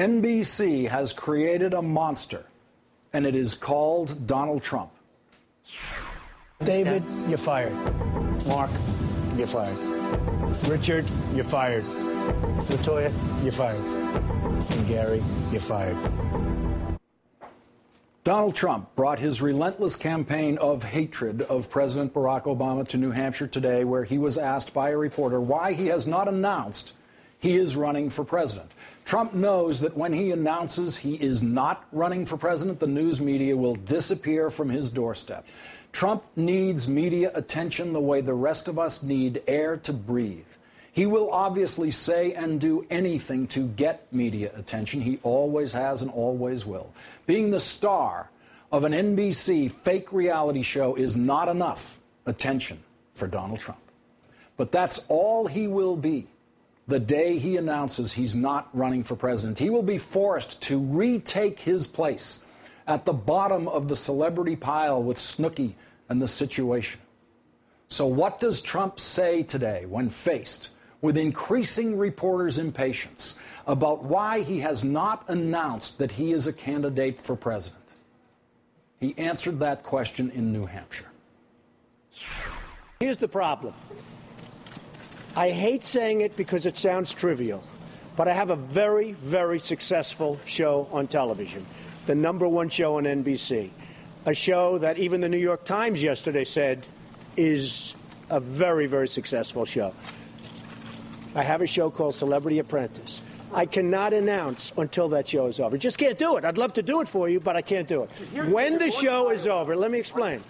NBC has created a monster, and it is called Donald Trump. David, you're fired. Mark, you're fired. Richard, you're fired. Latoya, you're fired. And Gary, you're fired. Donald Trump brought his relentless campaign of hatred of President Barack Obama to New Hampshire today, where he was asked by a reporter why he has not announced he is running for president. Trump knows that when he announces he is not running for president, the news media will disappear from his doorstep. Trump needs media attention the way the rest of us need air to breathe. He will obviously say and do anything to get media attention. He always has and always will. Being the star of an NBC fake reality show is not enough attention for Donald Trump. But that's all he will be the day he announces he's not running for president. He will be forced to retake his place at the bottom of the celebrity pile with Snooki and The Situation. So what does Trump say today when faced with increasing reporters' impatience about why he has not announced that he is a candidate for president? He answered that question in New Hampshire. Here's the problem. I hate saying it because it sounds trivial, but I have a very, very successful show on television, the #1 show on NBC, a show that even the New York Times yesterday said is a very, very successful show. I have a show called Celebrity Apprentice. I cannot announce until that show is over. Just can't do it. I'd love to do it for you, but I can't do it. When the show is over, let me explain.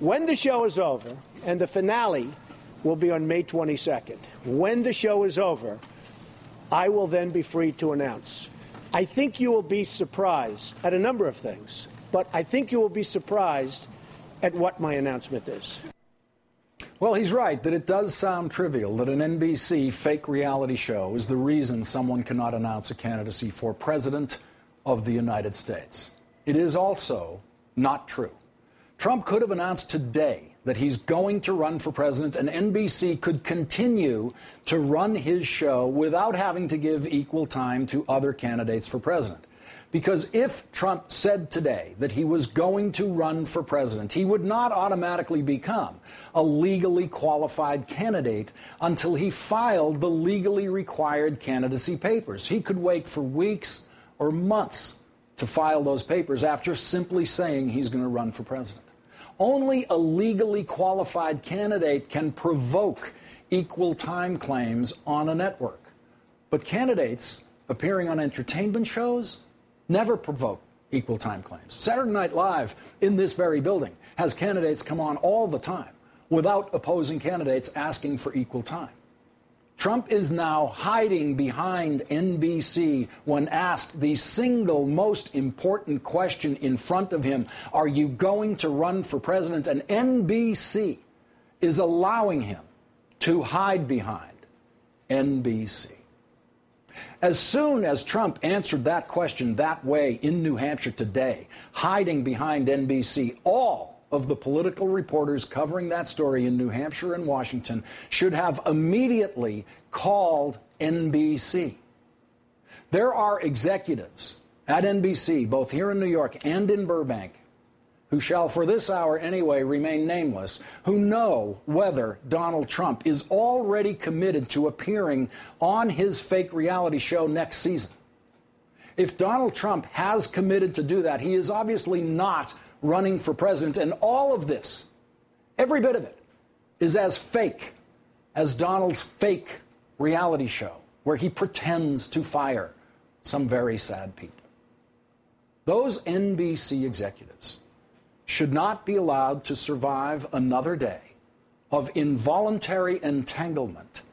When the show is over, and the finale will be on May 22nd. When the show is over, I will then be free to announce. I think you will be surprised at a number of things, but I think you will be surprised at what my announcement is. Well, he's right that it does sound trivial that an NBC fake reality show is the reason someone cannot announce a candidacy for president of the United States. It is also not true. Trump could have announced today that he's going to run for president, and NBC could continue to run his show without having to give equal time to other candidates for president. Because if Trump said today that he was going to run for president, he would not automatically become a legally qualified candidate until he filed the legally required candidacy papers. He could wait for weeks or months to file those papers after simply saying he's going to run for president. Only a legally qualified candidate can provoke equal time claims on a network. But candidates appearing on entertainment shows never provoke equal time claims. Saturday Night Live in this very building has candidates come on all the time without opposing candidates asking for equal time. Trump is now hiding behind NBC when asked the single most important question in front of him: are you going to run for president? And NBC is allowing him to hide behind NBC. As soon as Trump answered that question that way in New Hampshire today, hiding behind NBC, all of the political reporters covering that story in New Hampshire and Washington should have immediately called NBC. There are executives at NBC, both here in New York and in Burbank, who shall for this hour anyway remain nameless, who know whether Donald Trump is already committed to appearing on his fake reality show next season. If Donald Trump has committed to do that, he is obviously not running for president, and all of this, every bit of it, is as fake as Donald's fake reality show, where he pretends to fire some very sad people. Those NBC executives should not be allowed to survive another day of involuntary entanglement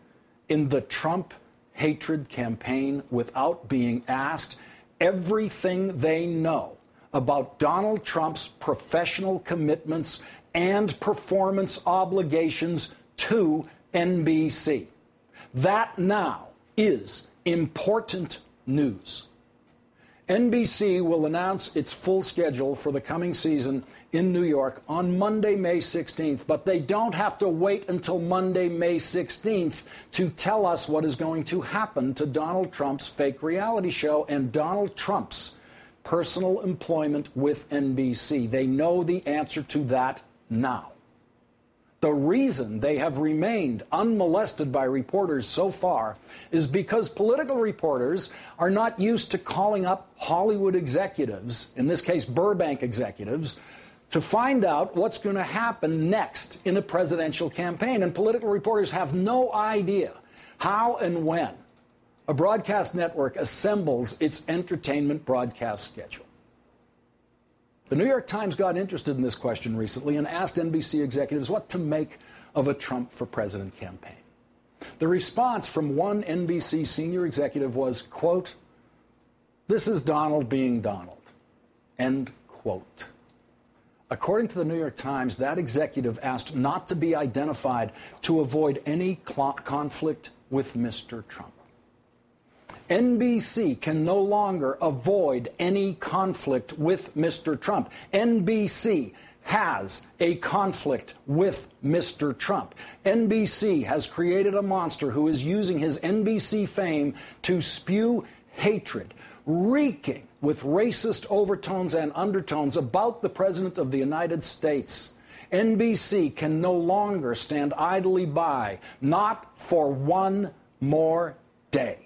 in the Trump hatred campaign without being asked everything they know about Donald Trump's professional commitments and performance obligations to NBC. That now is important news. NBC will announce its full schedule for the coming season in New York on Monday, May 16th, but they don't have to wait until Monday, May 16th to tell us what is going to happen to Donald Trump's fake reality show and Donald Trump's personal employment with NBC. They know the answer to that now. The reason they have remained unmolested by reporters so far is because political reporters are not used to calling up Hollywood executives, in this case Burbank executives, to find out what's going to happen next in a presidential campaign. And political reporters have no idea how and when a broadcast network assembles its entertainment broadcast schedule. The New York Times got interested in this question recently and asked NBC executives what to make of a Trump for president campaign. The response from one NBC senior executive was, quote, "This is Donald being Donald," end quote. According to the New York Times, that executive asked not to be identified to avoid any conflict with Mr. Trump. NBC can no longer avoid any conflict with Mr. Trump. NBC has a conflict with Mr. Trump. NBC has created a monster who is using his NBC fame to spew hatred, reeking with racist overtones and undertones about the President of the United States. NBC can no longer stand idly by, not for one more day.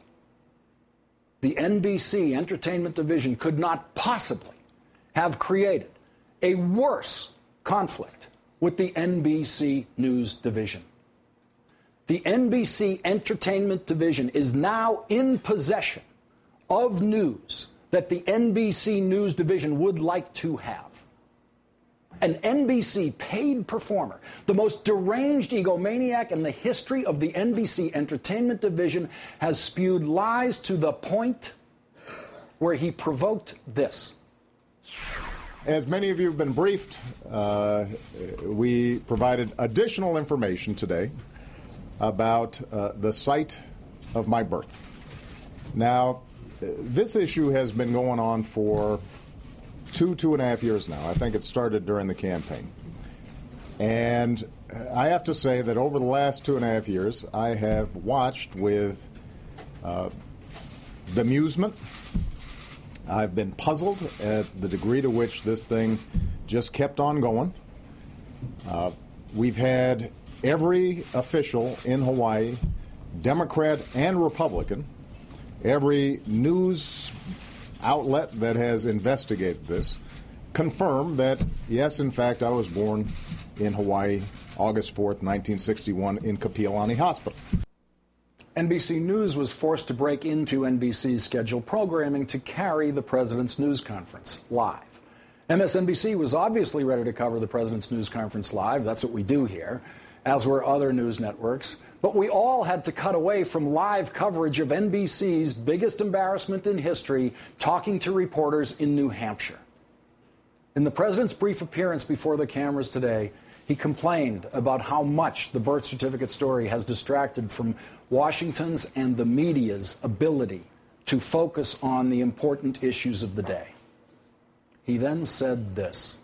The NBC Entertainment Division could not possibly have created a worse conflict with the NBC News Division. The NBC Entertainment Division is now in possession of news that the NBC News Division would like to have. An NBC paid performer, the most deranged egomaniac in the history of the NBC Entertainment Division, has spewed lies to the point where he provoked this. As many of you have been briefed, we provided additional information today about the site of my birth. Now, this issue has been going on for two and a half years now. I think it started during the campaign. And I have to say that over the last 2.5 years, I have watched with bemusement. I've been puzzled at the degree to which this thing just kept on going. We've had every official in Hawaii, Democrat and Republican, every news outlet that has investigated this, confirm that, yes, in fact, I was born in Hawaii, August 4th, 1961, in Kapiolani Hospital. NBC News was forced to break into NBC's scheduled programming to carry the president's news conference live. MSNBC was obviously ready to cover the president's news conference live. That's what we do here, as were other news networks. But we all had to cut away from live coverage of NBC's biggest embarrassment in history, talking to reporters in New Hampshire. In the president's brief appearance before the cameras today, he complained about how much the birth certificate story has distracted from Washington's and the media's ability to focus on the important issues of the day. He then said this.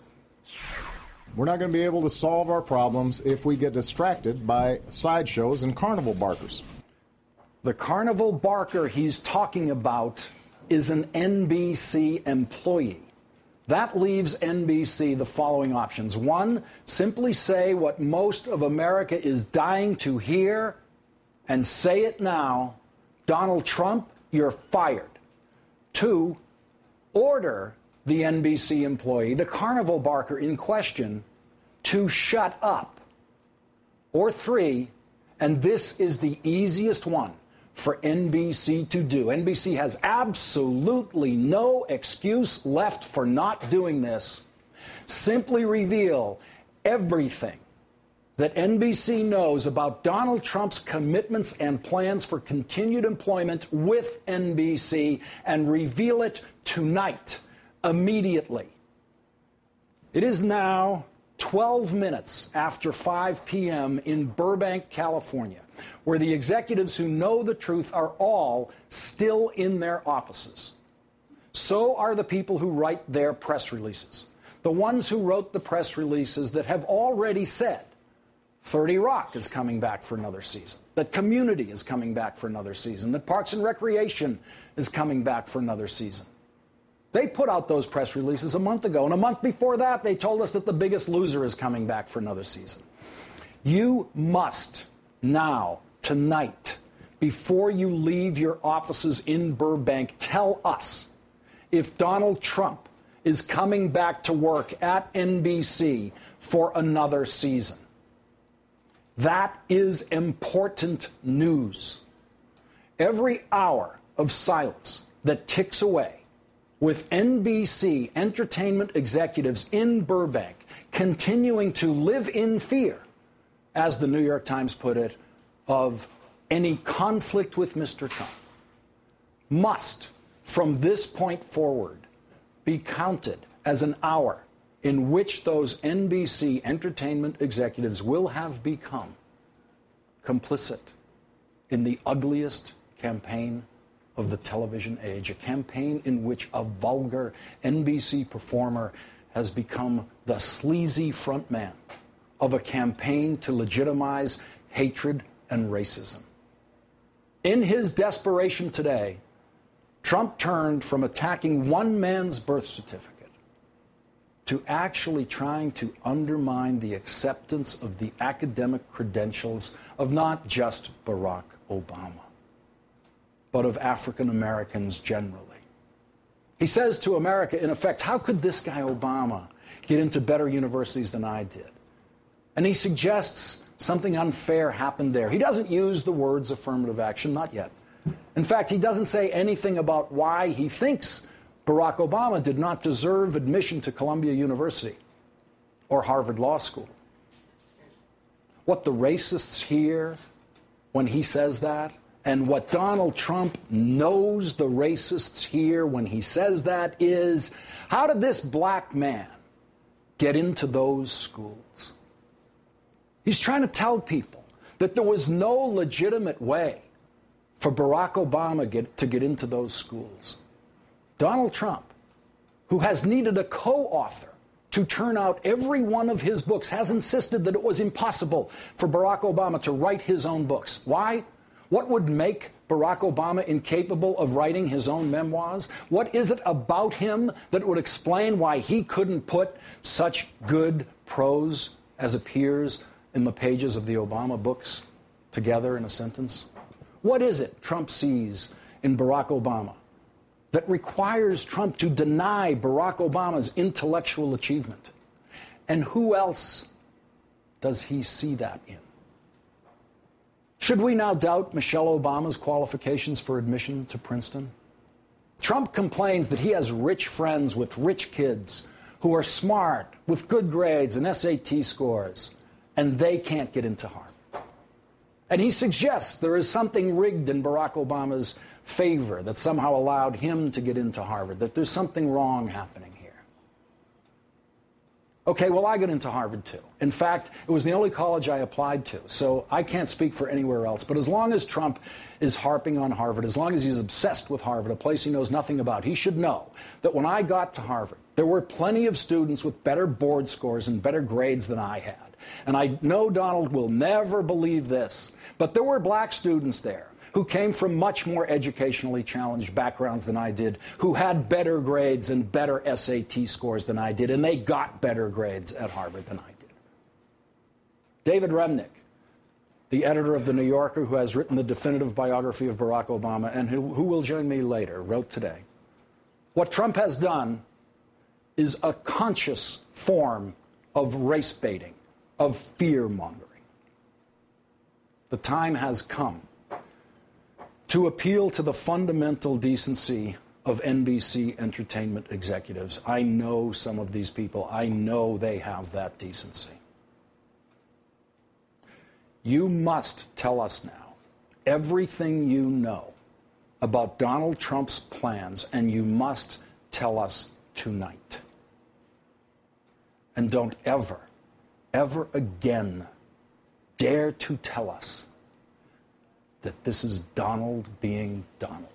We're not going to be able to solve our problems if we get distracted by sideshows and carnival barkers. The carnival barker he's talking about is an NBC employee. That leaves NBC the following options. One, simply say what most of America is dying to hear and say it now. Donald Trump, you're fired. Two, order the NBC employee, the carnival barker in question, to shut up. Or three, and this is the easiest one for NBC to do. NBC has absolutely no excuse left for not doing this. Simply reveal everything that NBC knows about Donald Trump's commitments and plans for continued employment with NBC and reveal it tonight, immediately. It is now 12 minutes after 5 p.m. in Burbank, California, where the executives who know the truth are all still in their offices. So are the people who write their press releases. The ones who wrote the press releases that have already said 30 Rock is coming back for another season, that Community is coming back for another season, that Parks and Recreation is coming back for another season. They put out those press releases a month ago, and a month before that, they told us that The Biggest Loser is coming back for another season. You must now, tonight, before you leave your offices in Burbank, tell us if Donald Trump is coming back to work at NBC for another season. That is important news. Every hour of silence that ticks away with NBC entertainment executives in Burbank continuing to live in fear, as the New York Times put it, of any conflict with Mr. Trump, must, from this point forward, be counted as an hour in which those NBC entertainment executives will have become complicit in the ugliest campaign of the television age, a campaign in which a vulgar NBC performer has become the sleazy frontman of a campaign to legitimize hatred and racism. In his desperation today, Trump turned from attacking one man's birth certificate to actually trying to undermine the acceptance of the academic credentials of not just Barack Obama, but of African Americans generally. He says to America, in effect, how could this guy Obama get into better universities than I did? And he suggests something unfair happened there. He doesn't use the words affirmative action, not yet. In fact, he doesn't say anything about why he thinks Barack Obama did not deserve admission to Columbia University or Harvard Law School. What the racists hear when he says that, and what Donald Trump knows the racists hear when he says that, is, how did this black man get into those schools? He's trying to tell people that there was no legitimate way for Barack Obama to get into those schools. Donald Trump, who has needed a co-author to turn out every one of his books, has insisted that it was impossible for Barack Obama to write his own books. Why? What would make Barack Obama incapable of writing his own memoirs? What is it about him that would explain why he couldn't put such good prose as appears in the pages of the Obama books together in a sentence? What is it Trump sees in Barack Obama that requires Trump to deny Barack Obama's intellectual achievement? And who else does he see that in? Should we now doubt Michelle Obama's qualifications for admission to Princeton? Trump complains that he has rich friends with rich kids who are smart, with good grades and SAT scores, and they can't get into Harvard. And he suggests there is something rigged in Barack Obama's favor that somehow allowed him to get into Harvard, that there's something wrong happening here. Okay, well, I got into Harvard too. In fact, it was the only college I applied to, so I can't speak for anywhere else. But as long as Trump is harping on Harvard, as long as he's obsessed with Harvard, a place he knows nothing about, he should know that when I got to Harvard, there were plenty of students with better board scores and better grades than I had. And I know Donald will never believe this, but there were black students there who came from much more educationally challenged backgrounds than I did, who had better grades and better SAT scores than I did, and they got better grades at Harvard than I did. David Remnick, the editor of The New Yorker, who has written the definitive biography of Barack Obama and who will join me later, wrote today, what Trump has done is a conscious form of race baiting, of fear-mongering. The time has come to appeal to the fundamental decency of NBC entertainment executives. I know some of these people. I know they have that decency. You must tell us now everything you know about Donald Trump's plans, and you must tell us tonight. And don't ever, ever again dare to tell us that this is Donald being Donald.